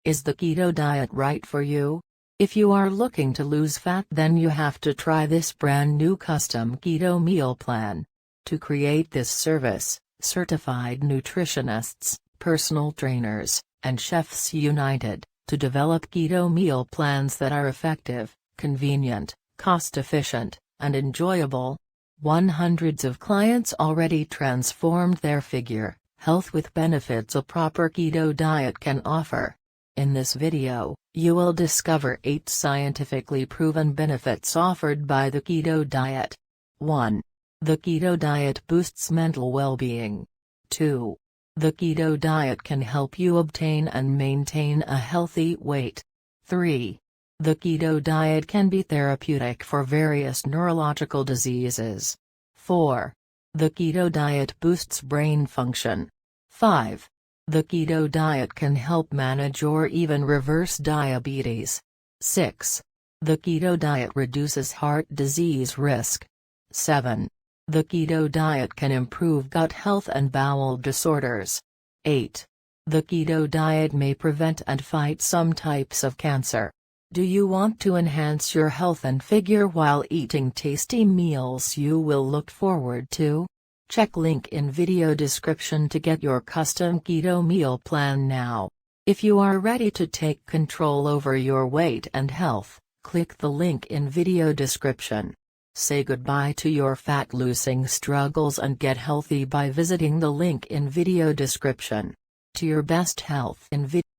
Is the keto diet right for you? If you are looking to lose fat, then you have to try this brand new custom keto meal plan. To create this service, certified nutritionists, personal trainers, and chefs united to develop keto meal plans that are effective, convenient, cost-efficient, and enjoyable. Hundreds of clients already transformed their figure, health with benefits a proper keto diet can offer. In this video, you will discover 8 scientifically proven benefits offered by the keto diet. 1. The keto diet boosts mental well-being. 2. The keto diet can help you obtain and maintain a healthy weight. 3. The keto diet can be therapeutic for various neurological diseases. 4. The keto diet boosts brain function. 5. The keto diet can help manage or even reverse diabetes. 6. The keto diet reduces heart disease risk. 7. The keto diet can improve gut health and bowel disorders. 8. The keto diet may prevent and fight some types of cancer. Do you want to enhance your health and figure while eating tasty meals you will look forward to? Check link in video description to get your custom keto meal plan now. If you are ready to take control over your weight and health, click the link in video description. Say goodbye to your fat-losing struggles and get healthy by visiting the link in video description. To your best health in video